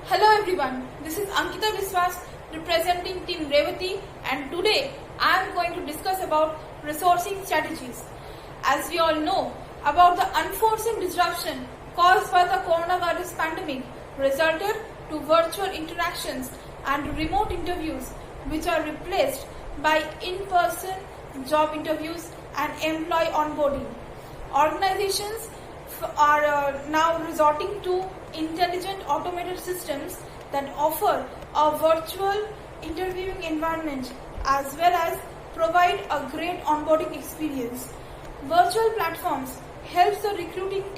Hello everyone, this is Ankita Biswas representing Team Revati, and today I am going to discuss about resourcing strategies. As we all know about the unforeseen disruption caused by the coronavirus pandemic resulted to virtual interactions and remote interviews which are replaced by in-person job interviews and employee onboarding. Organizations are now resorting to intelligent automated systems that offer a virtual interviewing environment as well as provide a great onboarding experience. Virtual platforms helps the recruitment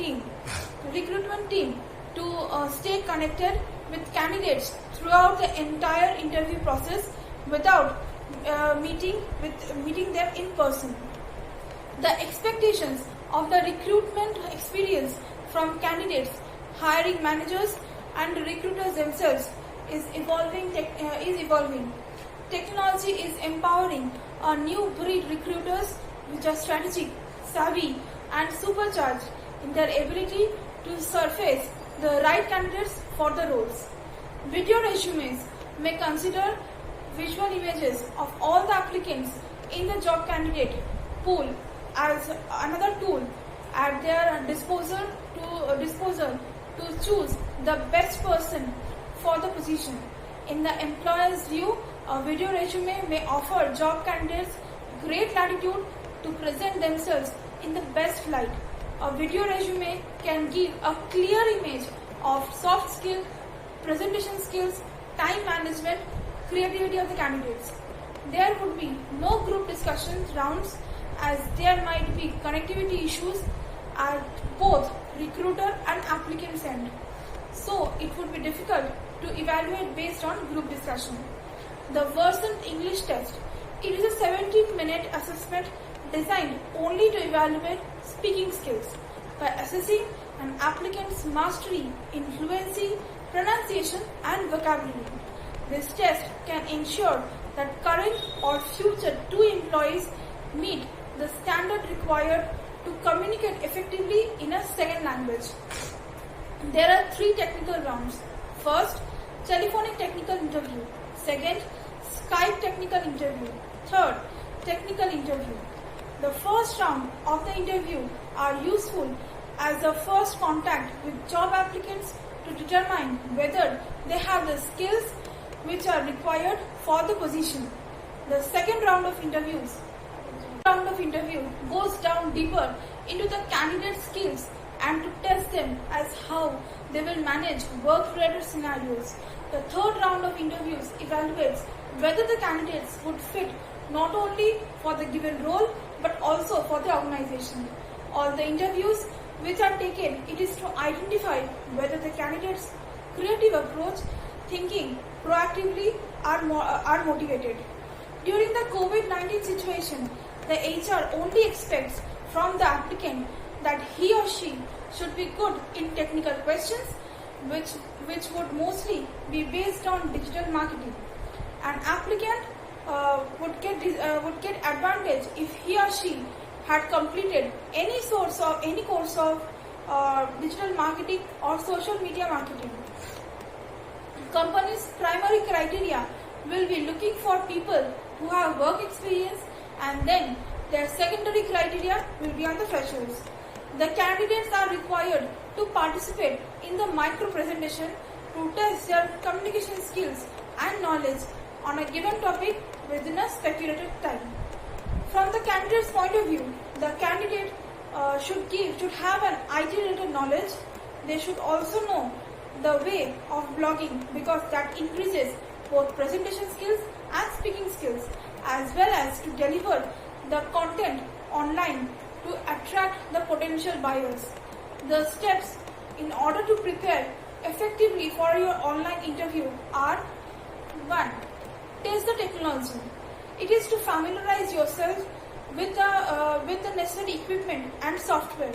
team to stay connected with candidates throughout the entire interview process without meeting them in person. The expectations of the recruitment experience from candidates, hiring managers, and recruiters themselves is evolving. Technology is empowering a new breed recruiters which are strategic, savvy, and supercharged in their ability to surface the right candidates for the roles. Video resumes may consider visual images of all the applicants in the job candidate pool as another tool at their disposal to choose the best person for the position. In the employer's view, a video resume may offer job candidates great latitude to present themselves in the best light. A video resume can give a clear image of soft skill, presentation skills, time management, creativity of the candidates. There would be no group discussion rounds as there might be connectivity issues at both recruiter and applicant's end. So it would be difficult to evaluate based on group discussion. The Versant English test. It is a 17-minute assessment designed only to evaluate speaking skills by assessing an applicant's mastery in fluency, pronunciation, and vocabulary. This test can ensure that current or future two employees meet the standard required to communicate effectively in a second language. There are 3 technical rounds. First, telephonic technical interview. Second, Skype technical interview. Third, technical interview. The first round of the interview are useful as the first contact with job applicants to determine whether they have the skills which are required for the position. The second round of interview goes down deeper into the candidate's skills and to test them as how they will manage work-related scenarios. The third round of interviews evaluates whether the candidates would fit not only for the given role but also for the organization. All the interviews which are taken, it is to identify whether the candidate's creative approach, thinking proactively are motivated. During the COVID-19 situation, the HR only expects from the applicant that he or she should be good in technical questions which would mostly be based on digital marketing. An applicant would get advantage if he or she had completed any course of digital marketing or social media marketing. Companies' primary criteria will be looking for people who have work experience, and then their secondary criteria will be on the freshers. The candidates are required to participate in the micro presentation to test their communication skills and knowledge on a given topic within a speculated time. From the candidate's point of view, the candidate should have an IT-related knowledge. They should also know the way of blogging because that increases both presentation skills and speaking skills, as well as to deliver the content online to attract the potential buyers. The steps in order to prepare effectively for your online interview are: 1. Test the technology. It is to familiarize yourself with the necessary equipment and software.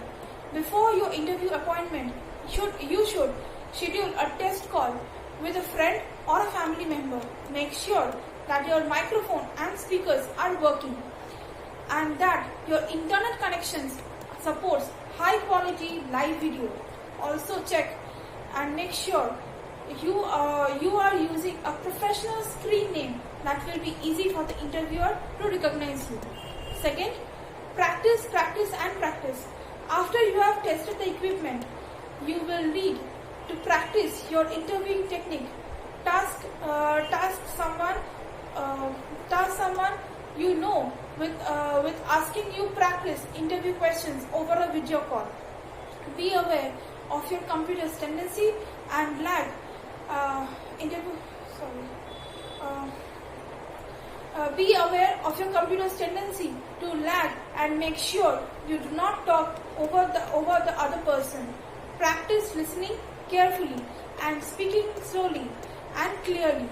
Before your interview appointment, you should schedule a test call with a friend or a family member. Make sure that your microphone and speakers are working and that your internet connections supports high quality live video. Also check and make sure you are using a professional screen name that will be easy for the interviewer to recognize you. Second, practice, practice and practice. After you have tested the equipment, you will need to practice your interviewing technique. Task someone you know with asking you practice interview questions over a video call. Be aware of your computer's tendency and lag. Be aware of your computer's tendency to lag and make sure you do not talk over the other person. Practice listening carefully and speaking slowly and clearly.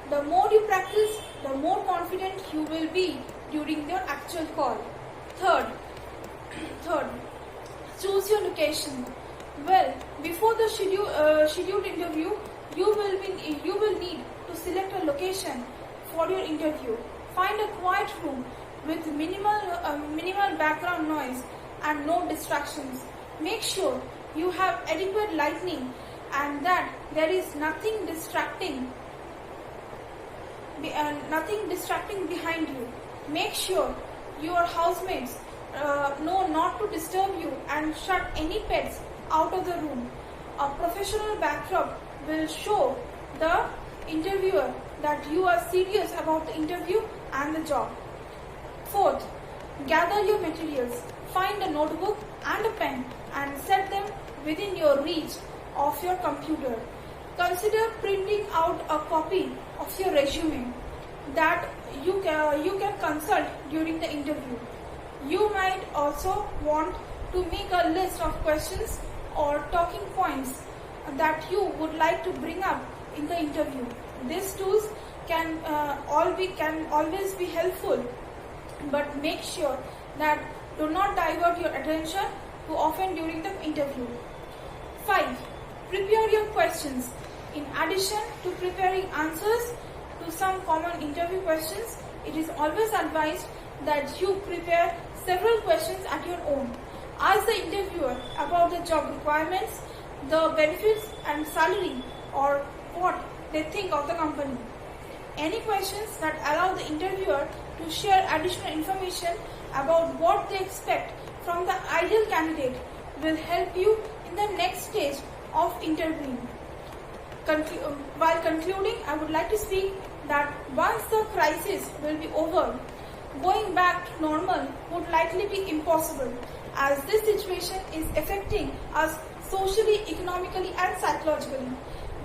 The more you practice, the more confident you will be during your actual call. Third, choose your location. Well, before the scheduled interview, you will need to select a location for your interview. Find a quiet room with minimal background noise and no distractions. Make sure you have adequate lighting and that there is nothing distracting behind you. Make sure your housemates know not to disturb you and shut any pets out of the room. A professional backdrop will show the interviewer that you are serious about the interview and the job. Fourth, gather your materials. Find a notebook and a pen and set them within your reach of your computer. Consider printing out a copy of your resume that you can consult during the interview. You might also want to make a list of questions or talking points that you would like to bring up in the interview. These tools can always be helpful, but make sure that do not divert your attention too often during the interview. 5. Prepare your questions. In addition to preparing answers to some common interview questions, it is always advised that you prepare several questions at your own. Ask the interviewer about the job requirements, the benefits and salary, or what they think of the company. Any questions that allow the interviewer to share additional information about what they expect from the ideal candidate will help you in the next stage of interviewing. While concluding, I would like to speak that once the crisis will be over, going back to normal would likely be impossible, as this situation is affecting us socially, economically and psychologically.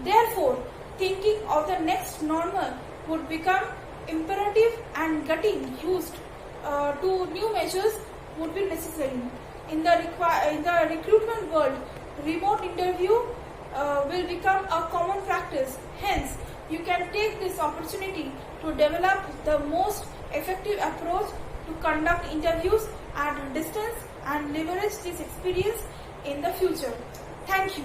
Therefore, thinking of the next normal would become imperative and getting used to new measures would be necessary. In the recruitment world, remote interview will become a common practice. Hence, you can take this opportunity to develop the most effective approach to conduct interviews at a distance and leverage this experience in the future. Thank you.